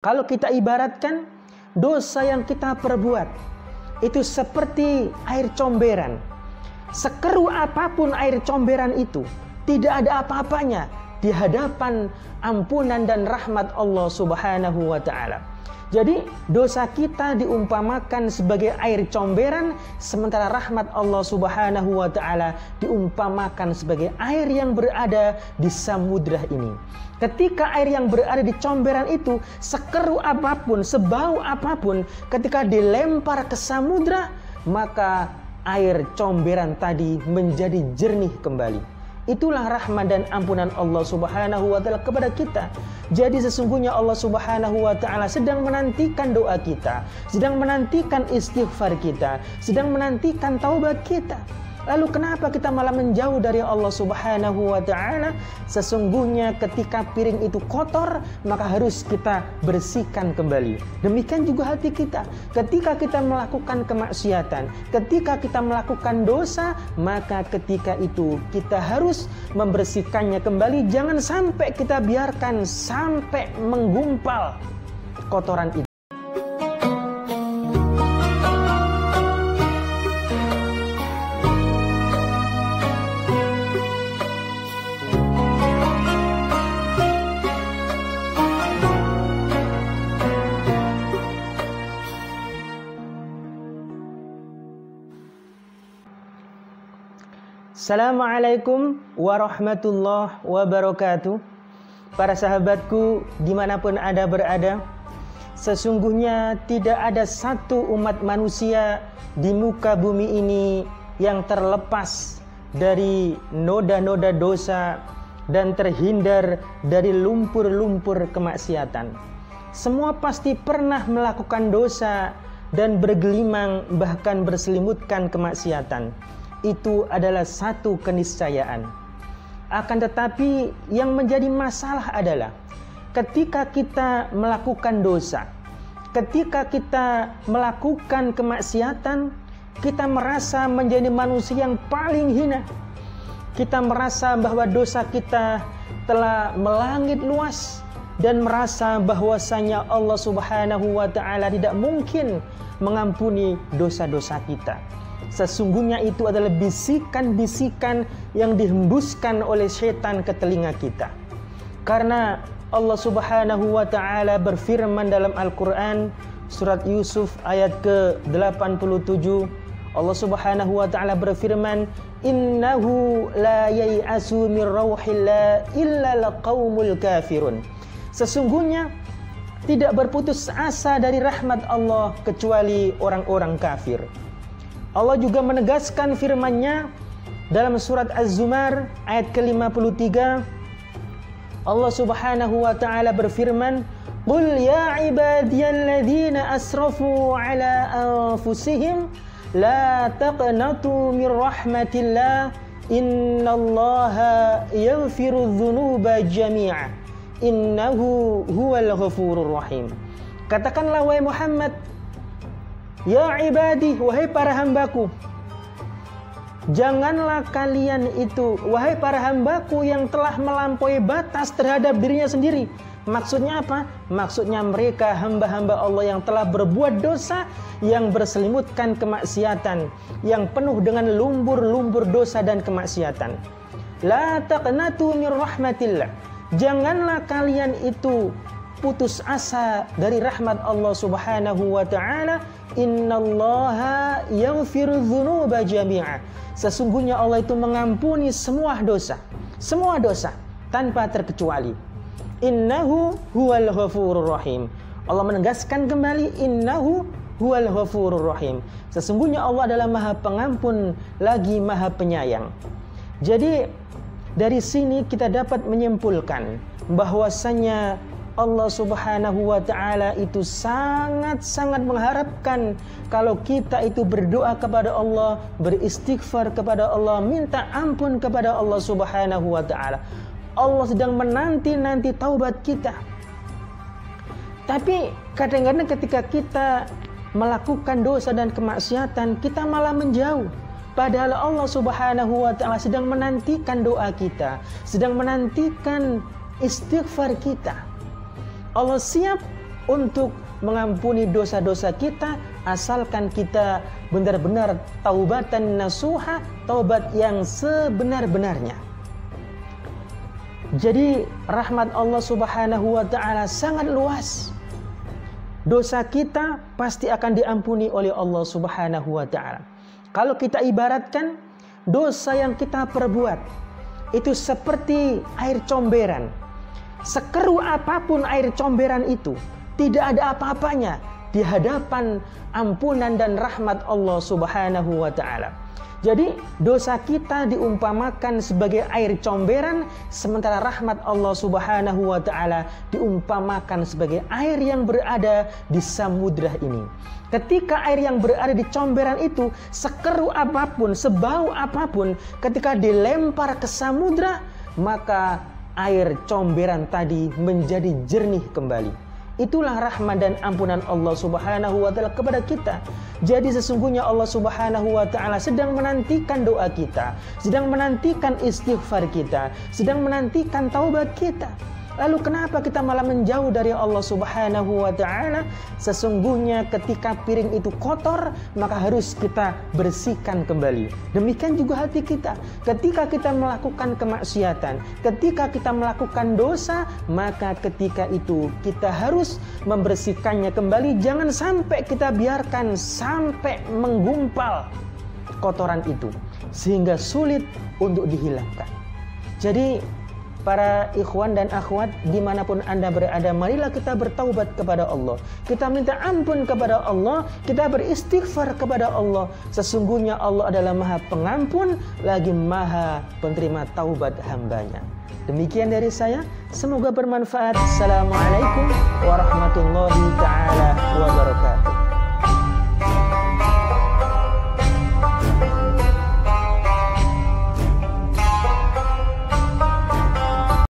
Kalau kita ibaratkan, dosa yang kita perbuat itu seperti air comberan. Sekeru apapun air comberan itu, tidak ada apa-apanya di hadapan ampunan dan rahmat Allah Subhanahu wa ta'ala. Jadi dosa kita diumpamakan sebagai air comberan, sementara rahmat Allah Subhanahu wa ta'ala diumpamakan sebagai air yang berada di samudra ini. Ketika air yang berada di comberan itu, sekeru apapun, sebau apapun, ketika dilempar ke samudra, maka air comberan tadi menjadi jernih kembali. Itulah rahmat dan ampunan Allah Subhanahu wa ta'ala kepada kita. Jadi sesungguhnya Allah Subhanahu wa ta'ala sedang menantikan doa kita, sedang menantikan istighfar kita, sedang menantikan taubat kita. Lalu kenapa kita malah menjauh dari Allah Subhanahu wa ta'ala? Sesungguhnya ketika piring itu kotor, maka harus kita bersihkan kembali. Demikian juga hati kita. Ketika kita melakukan kemaksiatan, ketika kita melakukan dosa, maka ketika itu kita harus membersihkannya kembali. Jangan sampai kita biarkan sampai menggumpal kotoran itu. Assalamualaikum warahmatullahi wabarakatuh. Para sahabatku dimanapun Anda berada, sesungguhnya tidak ada satu umat manusia di muka bumi ini yang terlepas dari noda-noda dosa dan terhindar dari lumpur-lumpur kemaksiatan. Semua pasti pernah melakukan dosa dan bergelimang bahkan berselimutkan kemaksiatan. Itu adalah satu keniscayaan. Akan tetapi yang menjadi masalah adalah ketika kita melakukan dosa, ketika kita melakukan kemaksiatan, kita merasa menjadi manusia yang paling hina. Kita merasa bahwa dosa kita telah melangit luas dan merasa bahwasanya Allah Subhanahu wa ta'ala tidak mungkin mengampuni dosa-dosa kita. Sesungguhnya itu adalah bisikan-bisikan yang dihembuskan oleh setan ke telinga kita. Karena Allah Subhanahu wa ta'ala berfirman dalam Al-Quran surat Yusuf ayat ke-87. Allah Subhanahu wa ta'ala berfirman, innahu la yai'asu min rauhillah illa laqaumul kafirun. Sesungguhnya tidak berputus asa dari rahmat Allah kecuali orang-orang kafir. Allah juga menegaskan firman-Nya dalam surat Az-Zumar ayat ke-53. Allah Subhanahu wa ta'ala berfirman, qul ya ibadiyalladzina asrafu ala anfusihim la taqnatu min rahmatillah innallaha yaghfiru dzunuba jami'a innahu huwal ghafurur rahim. Katakanlah wahai Muhammad, ya ibadi, wahai para hambaku, janganlah kalian itu, wahai para hambaku yang telah melampaui batas terhadap dirinya sendiri. Maksudnya apa? Maksudnya mereka hamba-hamba Allah yang telah berbuat dosa, yang berselimutkan kemaksiatan, yang penuh dengan lumpur-lumpur dosa dan kemaksiatan. La taqnatu min rahmatillah. Janganlah kalian itu putus asa dari rahmat Allah Subhanahu wa ta'ala. Innallaha yaghfiru dzunuba jami'a. Sesungguhnya Allah itu mengampuni semua dosa tanpa terkecuali. Innahu huwal ghafurur rahim. Allah menegaskan kembali, innahu huwal ghafurur rahim. Sesungguhnya Allah adalah Maha Pengampun lagi Maha Penyayang. Jadi dari sini kita dapat menyimpulkan bahwasanya Allah Subhanahu wa ta'ala itu sangat-sangat mengharapkan kalau kita itu berdoa kepada Allah, beristighfar kepada Allah, minta ampun kepada Allah Subhanahu wa ta'ala. Allah sedang menanti-nanti taubat kita. Tapi kadang-kadang ketika kita melakukan dosa dan kemaksiatan, kita malah menjauh. Padahal Allah Subhanahu wa ta'ala sedang menantikan doa kita, sedang menantikan istighfar kita. Allah siap untuk mengampuni dosa-dosa kita, asalkan kita benar-benar taubatan nasuha, taubat yang sebenar-benarnya. Jadi rahmat Allah Subhanahu wa taala sangat luas. Dosa kita pasti akan diampuni oleh Allah Subhanahu wa taala. Kalau kita ibaratkan dosa yang kita perbuat itu seperti air comberan. Sekeru apapun air comberan itu, tidak ada apa-apanya di hadapan ampunan dan rahmat Allah Subhanahu wa taala. Jadi dosa kita diumpamakan sebagai air comberan, sementara rahmat Allah Subhanahu wa taala diumpamakan sebagai air yang berada di samudra ini. Ketika air yang berada di comberan itu sekeru apapun, sebau apapun, ketika dilempar ke samudra, maka air comberan tadi menjadi jernih kembali. Itulah rahmat dan ampunan Allah Subhanahu wa taala kepada kita. Jadi sesungguhnya Allah Subhanahu wa taala sedang menantikan doa kita, sedang menantikan istighfar kita, sedang menantikan taubat kita. Lalu kenapa kita malah menjauh dari Allah Subhanahu wa taala? Sesungguhnya ketika piring itu kotor, maka harus kita bersihkan kembali. Demikian juga hati kita. Ketika kita melakukan kemaksiatan, ketika kita melakukan dosa, maka ketika itu kita harus membersihkannya kembali. Jangan sampai kita biarkan sampai menggumpal kotoran itu sehingga sulit untuk dihilangkan. Jadi para ikhwan dan akhwat dimanapun Anda berada, marilah kita bertaubat kepada Allah. Kita minta ampun kepada Allah, kita beristighfar kepada Allah. Sesungguhnya Allah adalah Maha Pengampun lagi Maha Penerima taubat hambanya. Demikian dari saya, semoga bermanfaat. Assalamualaikum warahmatullahi taala wabarakatuh.